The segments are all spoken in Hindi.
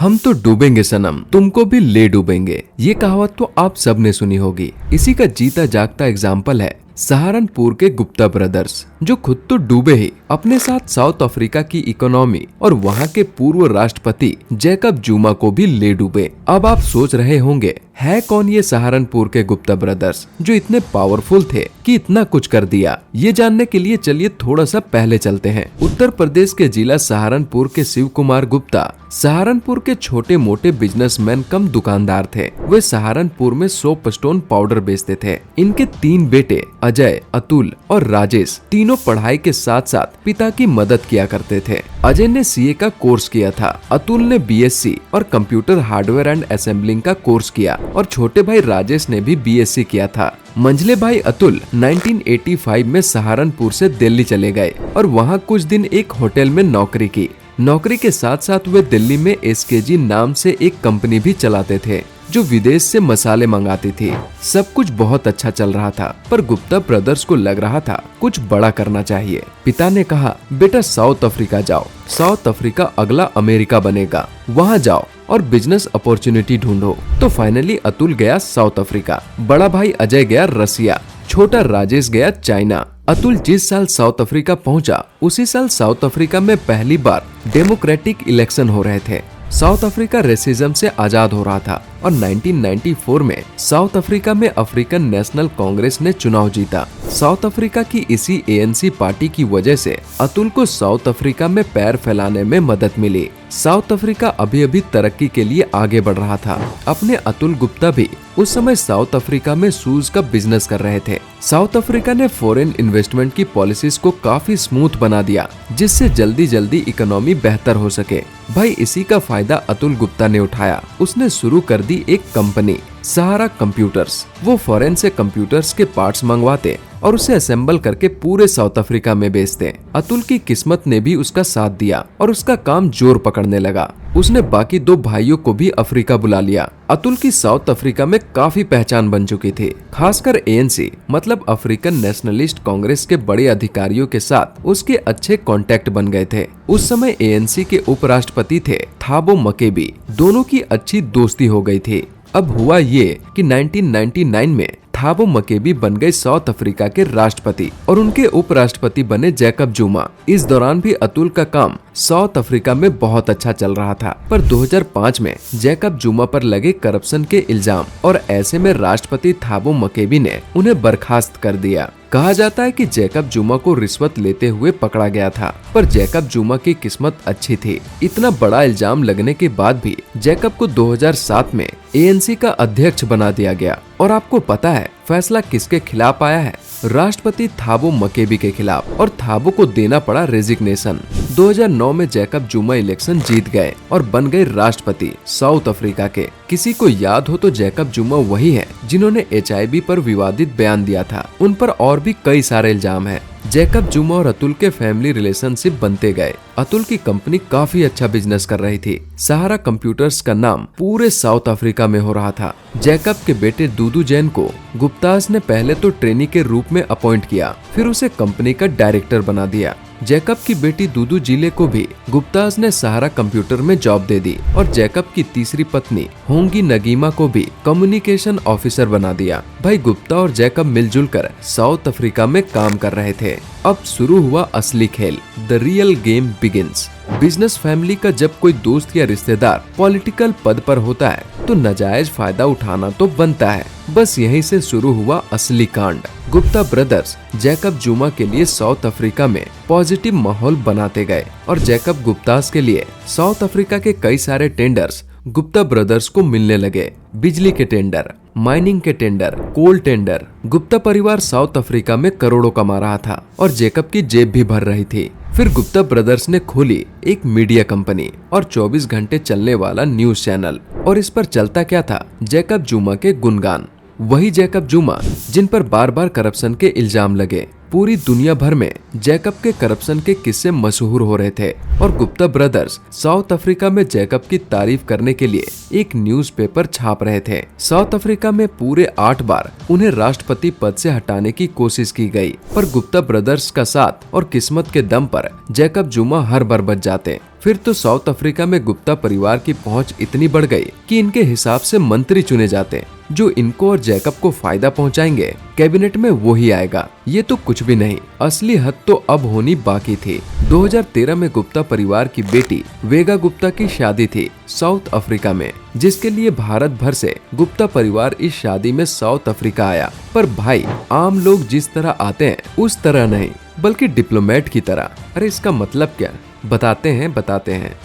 हम तो डूबेंगे सनम, तुमको भी ले डूबेंगे। ये कहावत तो आप सब ने सुनी होगी। इसी का जीता जागता एग्जाम्पल है सहारनपुर के गुप्ता ब्रदर्स, जो खुद तो डूबे ही अपने साथ साउथ अफ्रीका की इकोनॉमी और वहाँ के पूर्व राष्ट्रपति जैकब जुमा को भी ले डूबे। अब आप सोच रहे होंगे, है कौन ये सहारनपुर के गुप्ता ब्रदर्स जो इतने पावरफुल थे कि इतना कुछ कर दिया। ये जानने के लिए चलिए थोड़ा सा पहले चलते हैं। उत्तर प्रदेश के जिला सहारनपुर के शिव कुमार गुप्ता सहारनपुर के छोटे मोटे बिजनेसमैन कम दुकानदार थे। वे सहारनपुर में सोप स्टोन पाउडर बेचते थे। इनके 3 बेटे अजय, अतुल और राजेश तीनों पढ़ाई के साथ साथ पिता की मदद किया करते थे। अजय ने सीए का कोर्स किया था, अतुल ने बीएससी और कंप्यूटर हार्डवेयर एंड असेंबलिंग का कोर्स किया और छोटे भाई राजेश ने भी बीएससी किया था। मंझले भाई अतुल 1985 में सहारनपुर से दिल्ली चले गए और वहाँ कुछ दिन एक होटल में नौकरी की। नौकरी के साथ साथ वे दिल्ली में एसकेजी नाम से एक कंपनी भी चलाते थे जो विदेश से मसाले मंगाती थी। सब कुछ बहुत अच्छा चल रहा था, पर गुप्ता ब्रदर्स को लग रहा था कुछ बड़ा करना चाहिए। पिता ने कहा, बेटा साउथ अफ्रीका जाओ, साउथ अफ्रीका अगला अमेरिका बनेगा, वहाँ जाओ और बिजनेस अपॉर्चुनिटी ढूंढो। तो फाइनली अतुल गया साउथ अफ्रीका, बड़ा भाई अजय गया रसिया, छोटा राजेश गया चाइना। अतुल जिस साल साउथ अफ्रीका पहुंचा, उसी साल साउथ अफ्रीका में पहली बार डेमोक्रेटिक इलेक्शन हो रहे थे। साउथ अफ्रीका रेसिज्म से आजाद हो रहा था और 1994 में साउथ अफ्रीका में अफ्रीकन नेशनल कांग्रेस ने चुनाव जीता। साउथ अफ्रीका की इसी एएनसी पार्टी की वजह से अतुल को साउथ अफ्रीका में पैर फैलाने में मदद मिली। साउथ अफ्रीका अभी अभी तरक्की के लिए आगे बढ़ रहा था। अपने अतुल गुप्ता भी उस समय साउथ अफ्रीका में शूज का बिजनेस कर रहे थे। साउथ अफ्रीका ने फॉरेन इन्वेस्टमेंट की पॉलिसीज को काफी स्मूथ बना दिया, जिससे जल्दी जल्दी इकोनॉमी बेहतर हो सके। भाई इसी का फायदा अतुल गुप्ता ने उठाया। उसने शुरू कर दी एक कंपनी सहारा कंप्यूटर्स। वो फॉरेन से कंप्यूटर्स के पार्ट्स मंगवाते और उसे असेंबल करके पूरे साउथ अफ्रीका में बेचते। अतुल की किस्मत ने भी उसका साथ दिया और उसका काम जोर पकड़ने लगा। उसने बाकी 2 भाइयों को भी अफ्रीका बुला लिया। अतुल की साउथ अफ्रीका में काफी पहचान बन चुकी थी। खासकर एएनसी मतलब अफ्रीकन नेशनलिस्ट कांग्रेस के बड़े अधिकारियों के साथ उसके अच्छे कांटेक्ट बन गए थे। उस समय एएनसी के उपराष्ट्रपति थे थाबो मकेबी। दोनों की अच्छी दोस्ती हो गई थी। अब हुआ ये कि 1999 में थाबो मकेबी बन गए साउथ अफ्रीका के राष्ट्रपति और उनके उपराष्ट्रपति बने जैकब जुमा। इस दौरान भी अतुल का काम साउथ अफ्रीका में बहुत अच्छा चल रहा था, पर 2005 में जैकब जुमा पर लगे करप्शन के इल्जाम और ऐसे में राष्ट्रपति थाबो मकेबी ने उन्हें बर्खास्त कर दिया। कहा जाता है कि जैकब जुमा को रिश्वत लेते हुए पकड़ा गया था, पर जैकब जुमा की किस्मत अच्छी थी। इतना बड़ा इल्जाम लगने के बाद भी जैकब को 2007 में एएनसी का अध्यक्ष बना दिया गया। और आपको पता है फैसला किसके खिलाफ आया है? राष्ट्रपति थाबो मकेबी के खिलाफ, और थाबो को देना पड़ा रेजिग्नेशन। 2009 में जैकब जुमा इलेक्शन जीत गए और बन गए राष्ट्रपति साउथ अफ्रीका के। किसी को याद हो तो जैकब जुमा वही है जिन्होंने एचआईवी पर विवादित बयान दिया था। उन पर और भी कई सारे इल्जाम हैं। जैकब जुमा और अतुल के फैमिली रिलेशनशिप बनते गए। अतुल की कंपनी काफी अच्छा बिजनेस कर रही थी। सहारा कंप्यूटर्स का नाम पूरे साउथ अफ्रीका में हो रहा था। जैकब के बेटे दूदू जैन को गुप्तास ने पहले तो ट्रेनी के रूप में अपॉइंट किया, फिर उसे कंपनी का डायरेक्टर बना दिया। जैकब की बेटी दूदू जिले को भी गुप्तास ने सहारा कंप्यूटर में जॉब दे दी और जैकब की तीसरी पत्नी होंगी नगीमा को भी कम्युनिकेशन ऑफिसर बना दिया। भाई गुप्ता और जैकब मिलजुल कर साउथ अफ्रीका में काम कर रहे थे। अब शुरू हुआ असली खेल, the real game begins. Business family का जब कोई दोस्त या रिश्तेदार पॉलिटिकल पद पर होता है तो नाजायज फायदा उठाना तो बनता है। बस यहीं से शुरू हुआ असली कांड। गुप्ता ब्रदर्स जैकब जुमा के लिए साउथ अफ्रीका में पॉजिटिव माहौल बनाते गए और जैकब गुप्तास के लिए साउथ अफ्रीका के कई सारे टेंडर्स गुप्ता ब्रदर्स को मिलने लगे। बिजली के टेंडर, माइनिंग के टेंडर, कोल टेंडर। गुप्ता परिवार साउथ अफ्रीका में करोड़ों कमा रहा था और जैकब की जेब भी भर रही थी। फिर गुप्ता ब्रदर्स ने खोली एक मीडिया कंपनी और 24 घंटे चलने वाला न्यूज चैनल। और इस पर चलता क्या था? जैकब जुमा के गुणगान। वही जैकब जुमा जिन पर बार बार करप्शन के इल्जाम लगे। पूरी दुनिया भर में जैकब के करप्शन के किस्से मशहूर हो रहे थे और गुप्ता ब्रदर्स साउथ अफ्रीका में जैकब की तारीफ करने के लिए एक न्यूज़पेपर छाप रहे थे। साउथ अफ्रीका में पूरे 8 बार उन्हें राष्ट्रपति पद से हटाने की कोशिश की गई, पर गुप्ता ब्रदर्स का साथ और किस्मत के दम पर जैकब जुमा हर बार बच जाते। फिर तो साउथ अफ्रीका में गुप्ता परिवार की पहुंच इतनी बढ़ गई कि इनके हिसाब से मंत्री चुने जाते जो इनको और जैकब को फायदा पहुंचाएंगे। कैबिनेट में वो ही आएगा। ये तो कुछ भी नहीं, असली हद तो अब होनी बाकी थी। 2013 में गुप्ता परिवार की बेटी वेगा गुप्ता की शादी थी साउथ अफ्रीका में, जिसके लिए भारत भर से गुप्ता परिवार इस शादी में साउथ अफ्रीका आया। पर भाई, आम लोग जिस तरह आते हैं उस तरह नहीं, बल्कि डिप्लोमेट की तरह। अरे इसका मतलब क्या? बताते हैं।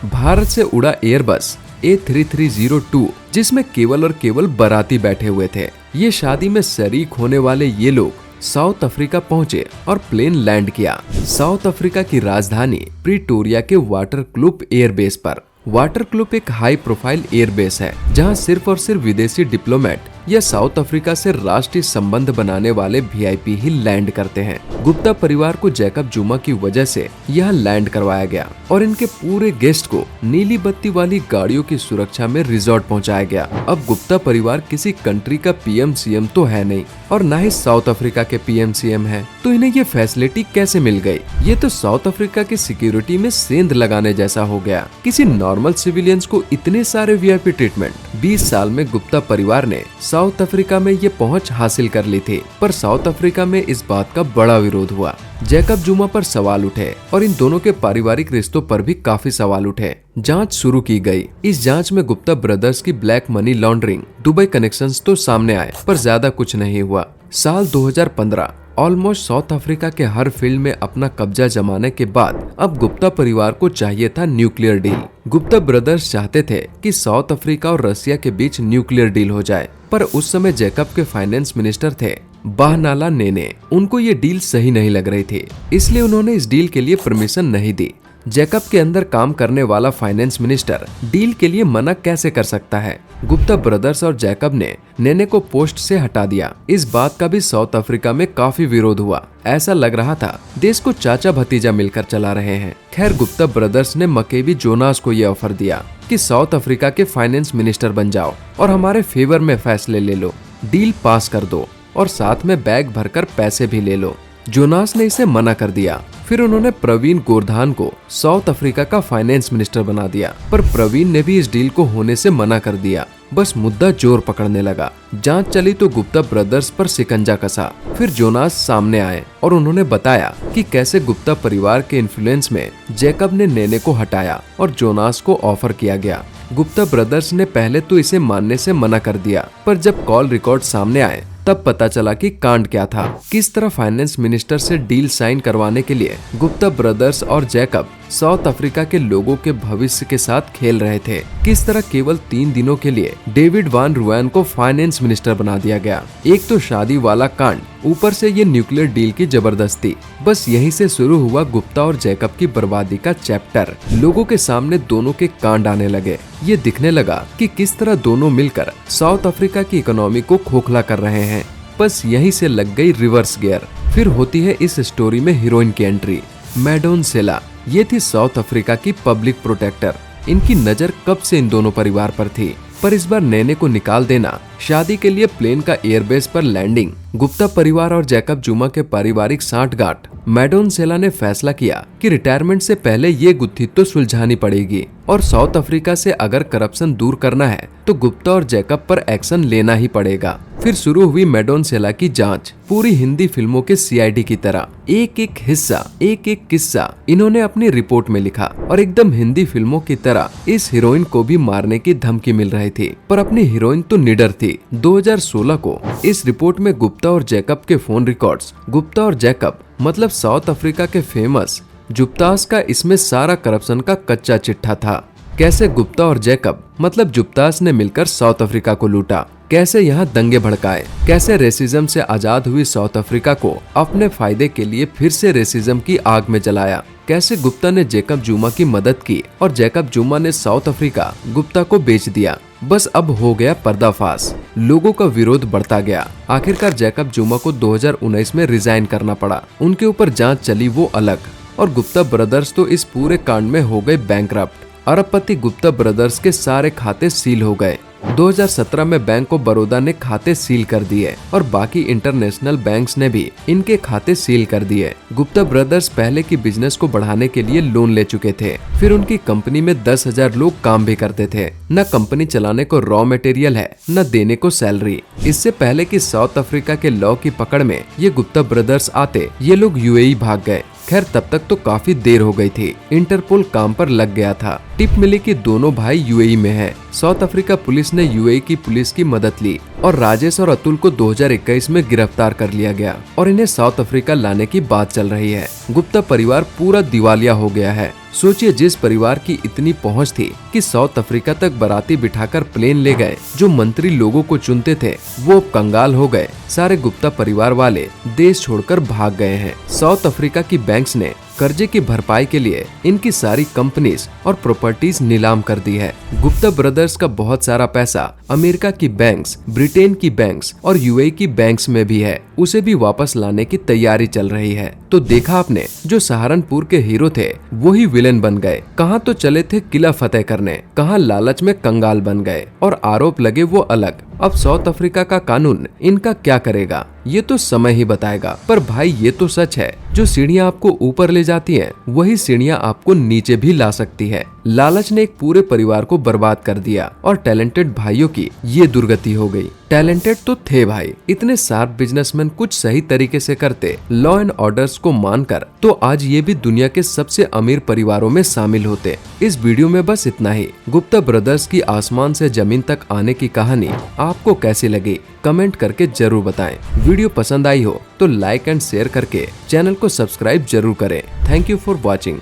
भारत से उड़ा एयरबस A3302, जिसमें केवल और केवल बाराती बैठे हुए थे। ये शादी में शरीक होने वाले ये लोग साउथ अफ्रीका पहुंचे और प्लेन लैंड किया साउथ अफ्रीका की राजधानी प्रिटोरिया के वाटरक्लूप एयरबेस पर। वाटरक्लूप एक हाई प्रोफाइल एयरबेस है जहां सिर्फ और सिर्फ विदेशी डिप्लोमेट या साउथ अफ्रीका से राष्ट्रीय संबंध बनाने वाले VIP ही लैंड करते हैं। गुप्ता परिवार को जैकब जुमा की वजह से यह लैंड करवाया गया और इनके पूरे गेस्ट को नीली बत्ती वाली गाड़ियों की सुरक्षा में रिजॉर्ट पहुंचाया गया। अब गुप्ता परिवार किसी कंट्री का PM CM तो है नहीं और न ही साउथ अफ्रीका के PM CM है, तो इन्हें ये फैसिलिटी कैसे मिल गई? ये तो साउथ अफ्रीका की सिक्योरिटी में सेंध लगाने जैसा हो गया। किसी नॉर्मल सिविलियंस को इतने सारे VIP ट्रीटमेंट। 20 साल में गुप्ता परिवार ने साउथ अफ्रीका में ये पहुंच हासिल कर ली थी, पर साउथ अफ्रीका में इस बात का बड़ा विरोध हुआ। जैकब जुमा पर सवाल उठे और इन दोनों के पारिवारिक रिश्तों पर भी काफी सवाल उठे। जांच शुरू की गई। इस जांच में गुप्ता ब्रदर्स की black money laundering, Dubai connections तो सामने आए, पर ज्यादा कुछ नहीं हुआ। साल 2015 ऑलमोस्ट साउथ अफ्रीका के हर फील्ड में अपना कब्जा जमाने के बाद अब गुप्ता परिवार को चाहिए था न्यूक्लियर डील। गुप्ता ब्रदर्स चाहते थे कि साउथ अफ्रीका और रसिया के बीच न्यूक्लियर डील हो जाए, पर उस समय जैकब के फाइनेंस मिनिस्टर थे बाहनाला नेने। उनको ये डील सही नहीं लग रही थी, इसलिए उन्होंने इस डील के लिए परमिशन नहीं दी। जैकब के अंदर काम करने वाला फाइनेंस मिनिस्टर डील के लिए मना कैसे कर सकता है? गुप्ता ब्रदर्स और जैकब ने नेने को पोस्ट से हटा दिया। इस बात का भी साउथ अफ्रीका में काफी विरोध हुआ। ऐसा लग रहा था देश को चाचा भतीजा मिलकर चला रहे हैं। खैर, गुप्ता ब्रदर्स ने मकेबी जोनास को ये ऑफर दिया कि साउथ अफ्रीका के फाइनेंस मिनिस्टर बन जाओ और हमारे फेवर में फैसले ले लो, डील पास कर दो और साथ में बैग भरकर पैसे भी ले लो। जोनास ने इसे मना कर दिया। फिर उन्होंने प्रवीण गोर्धान को साउथ अफ्रीका का फाइनेंस मिनिस्टर बना दिया, पर प्रवीण ने भी इस डील को होने से मना कर दिया। बस मुद्दा जोर पकड़ने लगा। जांच चली तो गुप्ता ब्रदर्स पर शिकंजा कसा। फिर जोनास सामने आए और उन्होंने बताया कि कैसे गुप्ता परिवार के इन्फ्लुएंस में जैकब ने नेने को हटाया और जोनास को ऑफर किया गया। गुप्ता ब्रदर्स ने पहले तो इसे मानने से मना कर दिया, पर जब कॉल रिकॉर्ड सामने आए तब पता चला कि कांड क्या था। किस तरह फाइनेंस मिनिस्टर से डील साइन करवाने के लिए गुप्ता ब्रदर्स और जैकब साउथ अफ्रीका के लोगों के भविष्य के साथ खेल रहे थे। किस तरह केवल 3 दिनों के लिए डेविड वान रूएन को फाइनेंस मिनिस्टर बना दिया गया। एक तो शादी वाला कांड, ऊपर से ये न्यूक्लियर डील की जबरदस्ती। बस यहीं से शुरू हुआ गुप्ता और जैकब की बर्बादी का चैप्टर। लोगों के सामने दोनों के कांड आने लगे। ये दिखने लगा कि किस तरह दोनों मिलकर साउथ अफ्रीका की इकोनॉमी को खोखला कर रहे हैं। बस यहीं से लग गई रिवर्स गियर। फिर होती है इस स्टोरी में हीरोइन की एंट्री, मैडोनसेला। ये थी साउथ अफ्रीका की पब्लिक प्रोटेक्टर। इनकी नजर कब से इन दोनों परिवार पर थी, पर इस बार नेने को निकाल देना, शादी के लिए प्लेन का एयरबेस पर लैंडिंग, गुप्ता परिवार और जैकब जुमा के पारिवारिक सांठगांठ। मैडोनसेला ने फैसला किया कि रिटायरमेंट से पहले ये गुत्थी तो सुलझानी पड़ेगी और साउथ अफ्रीका से अगर करप्शन दूर करना है तो गुप्ता और जैकब पर एक्शन लेना ही पड़ेगा। फिर शुरू हुई मैडोनसेला की जांच। पूरी हिंदी फिल्मों के CID की तरह एक एक हिस्सा, एक एक किस्सा इन्होंने अपनी रिपोर्ट में लिखा और एकदम हिंदी फिल्मों की तरह इस हीरोइन को भी मारने की धमकी मिल रही थी, पर अपनी हीरोइन तो निडर थी। 2016 को इस रिपोर्ट में गुप्ता और जैकब के फोन रिकॉर्ड्स, गुप्ता और जैकब मतलब साउथ अफ्रीका के फेमस जुप्तास का इसमें सारा करप्शन का कच्चा चिट्ठा था। कैसे गुप्ता और जैकब मतलब जुप्तास ने मिलकर साउथ अफ्रीका को लूटा, कैसे यहाँ दंगे भड़काए, कैसे रेसिज्म से आजाद हुई साउथ अफ्रीका को अपने फायदे के लिए फिर से रेसिज्म की आग में जलाया, कैसे गुप्ता ने जैकब जुमा की मदद की और जैकब जुमा ने साउथ अफ्रीका गुप्ता को बेच दिया। बस अब हो गया पर्दाफाश। लोगों का विरोध बढ़ता गया। आखिरकार जैकब जुमा को 2019 में रिजाइन करना पड़ा। उनके ऊपर जांच चली वो अलग, और गुप्ता ब्रदर्स तो इस पूरे कांड में हो गए बैंकरप्ट। अरबपति गुप्ता ब्रदर्स के सारे खाते सील हो गए। 2017 में बैंक ऑफ बड़ौदा ने खाते सील कर दिए और बाकी इंटरनेशनल बैंक्स ने भी इनके खाते सील कर दिए। गुप्ता ब्रदर्स पहले की बिजनेस को बढ़ाने के लिए लोन ले चुके थे। फिर उनकी कंपनी में 10,000 लोग काम भी करते थे। न कंपनी चलाने को रॉ मटेरियल है, न देने को सैलरी। इससे पहले कि साउथ अफ्रीका के लॉ की पकड़ में ये गुप्ता ब्रदर्स आते, ये लोग यूएई भाग गए। खैर तब तक तो काफी देर हो गई थी। इंटरपोल काम पर लग गया था। टिप मिली कि दोनों भाई यूएई में हैं। साउथ अफ्रीका पुलिस ने यूएई की पुलिस की मदद ली और राजेश और अतुल को 2021 में गिरफ्तार कर लिया गया और इन्हें साउथ अफ्रीका लाने की बात चल रही है। गुप्ता परिवार पूरा दिवालिया हो गया है। सोचिए, जिस परिवार की इतनी पहुंच थी कि साउथ अफ्रीका तक बाराती बिठाकर प्लेन ले गए, जो मंत्री लोगों को चुनते थे, वो अब कंगाल हो गए। सारे गुप्ता परिवार वाले देश छोड़कर भाग गए हैं। साउथ अफ्रीका की बैंक्स ने कर्जे की भरपाई के लिए इनकी सारी कंपनीज और प्रॉपर्टीज नीलाम कर दी है। गुप्ता ब्रदर्स का बहुत सारा पैसा अमेरिका की बैंक्स, ब्रिटेन की बैंक्स और यूएई की बैंक्स में भी है। उसे भी वापस लाने की तैयारी चल रही है। तो देखा आपने, जो सहारनपुर के हीरो थे वही विलेन बन गए। कहाँ तो चले थे किला फतेह करने, कहाँ लालच में कंगाल बन गए और आरोप लगे वो अलग। अब साउथ अफ्रीका का कानून इनका क्या करेगा ये तो समय ही बताएगा। पर भाई ये तो सच है, जो सीढ़ियाँ आपको ऊपर ले जाती हैं, वही सीढ़ियाँ आपको नीचे भी ला सकती है। लालच ने एक पूरे परिवार को बर्बाद कर दिया और टैलेंटेड भाइयों की ये दुर्गति हो गई। टैलेंटेड तो थे भाई, इतने शार्प बिजनेसमैन कुछ सही तरीके से करते, लॉ एंड ऑर्डर्स को मानकर, तो आज ये भी दुनिया के सबसे अमीर परिवारों में शामिल होते। इस वीडियो में बस इतना ही। गुप्ता ब्रदर्स की आसमान से जमीन तक आने की कहानी आपको कैसी लगी कमेंट करके जरूर बताएं। वीडियो पसंद आई हो तो लाइक एंड शेयर करके चैनल को सब्सक्राइब जरूर करें। Thank you for watching.